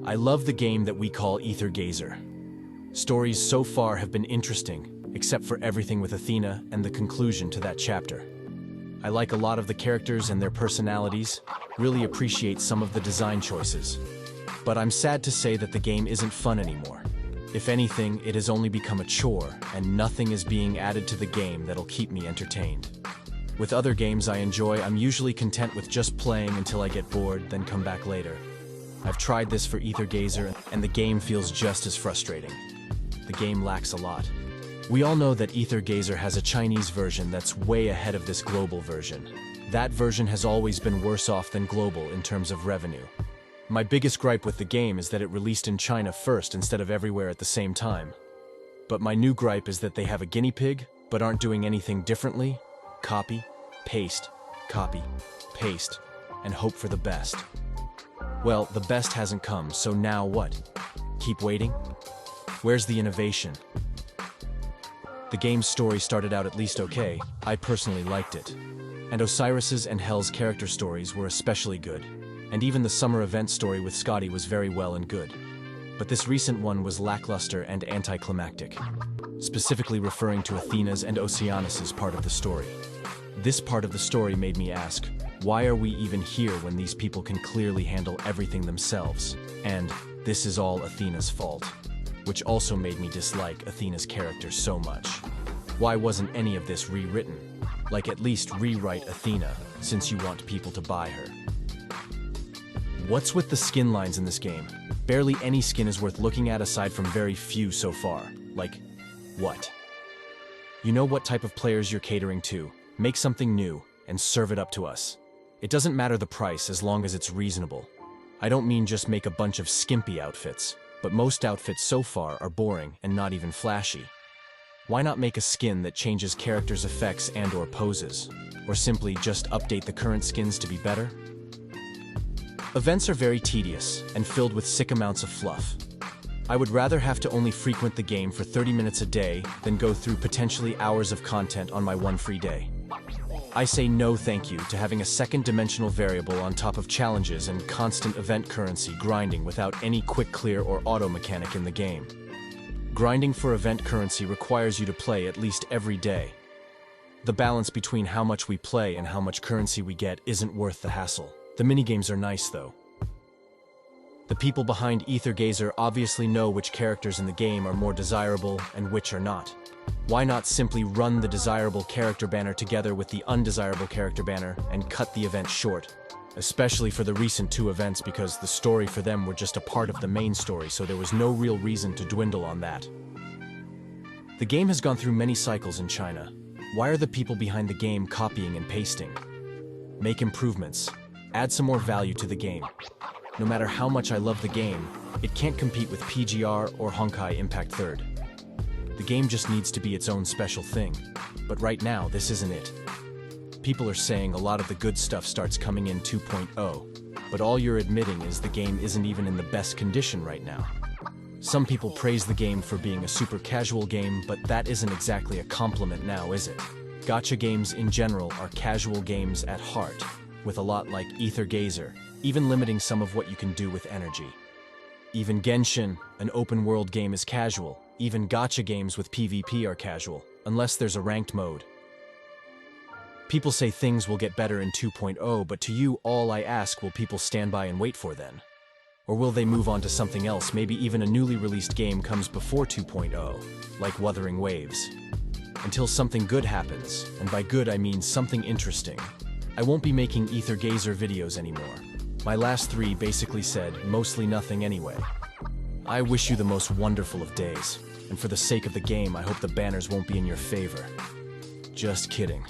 I love the game that we call Aether Gazer. Stories so far have been interesting, except for everything with Athena and the conclusion to that chapter. I like a lot of the characters and their personalities, really appreciate some of the design choices. But I'm sad to say that the game isn't fun anymore. If anything, it has only become a chore, and nothing is being added to the game that'll keep me entertained. With other games I enjoy, I'm usually content with just playing until I get bored, then come back later. I've tried this for Aether Gazer, and the game feels just as frustrating. The game lacks a lot. We all know that Aether Gazer has a Chinese version that's way ahead of this global version. That version has always been worse off than global in terms of revenue. My biggest gripe with the game is that it released in China first instead of everywhere at the same time. But my new gripe is that they have a guinea pig, but aren't doing anything differently. Copy, paste, and hope for the best. Well, the best hasn't come, so now what? Keep waiting? Where's the innovation? The game's story started out at least okay. I personally liked it. And Osiris's and Hell's character stories were especially good. And even the summer event story with Scotty was very well and good. But this recent one was lackluster and anticlimactic, specifically referring to Athena's and Oceanus's part of the story. This part of the story made me ask, why are we even here when these people can clearly handle everything themselves? And this is all Athena's fault, which also made me dislike Athena's character so much. Why wasn't any of this rewritten? Like, at least rewrite Athena, since you want people to buy her. What's with the skin lines in this game? Barely any skin is worth looking at aside from very few so far. Like, what? You know what type of players you're catering to. Make something new, and serve it up to us. It doesn't matter the price as long as it's reasonable. I don't mean just make a bunch of skimpy outfits, but most outfits so far are boring and not even flashy. Why not make a skin that changes characters' effects and/or poses? Or simply just update the current skins to be better? Events are very tedious and filled with sick amounts of fluff. I would rather have to only frequent the game for 30 minutes a day than go through potentially hours of content on my one free day. I say no thank you to having a second-dimensional variable on top of challenges and constant event currency grinding without any quick clear or auto mechanic in the game. Grinding for event currency requires you to play at least every day. The balance between how much we play and how much currency we get isn't worth the hassle. The minigames are nice though. The people behind Aether Gazer obviously know which characters in the game are more desirable and which are not. Why not simply run the desirable character banner together with the undesirable character banner and cut the event short? Especially for the recent two events, because the story for them were just a part of the main story, so there was no real reason to dwindle on that. The game has gone through many cycles in China. Why are the people behind the game copying and pasting? Make improvements. Add some more value to the game. No matter how much I love the game, it can't compete with PGR or Honkai Impact 3rd. The game just needs to be its own special thing, but right now this isn't it. People are saying a lot of the good stuff starts coming in 2.0, but all you're admitting is the game isn't even in the best condition right now. Some people praise the game for being a super casual game, but that isn't exactly a compliment now, is it? Gacha games in general are casual games at heart, with a lot like Aether Gazer, even limiting some of what you can do with energy. Even Genshin, an open-world game, is casual. Even gacha games with PvP are casual, unless there's a ranked mode. People say things will get better in 2.0, but to you, all I ask, will people stand by and wait for then? Or will they move on to something else? Maybe even a newly released game comes before 2.0, like Wuthering Waves. Until something good happens, and by good I mean something interesting, I won't be making Aether Gazer videos anymore. My last 3 basically said mostly nothing anyway. I wish you the most wonderful of days, and for the sake of the game, I hope the banners won't be in your favor. Just kidding.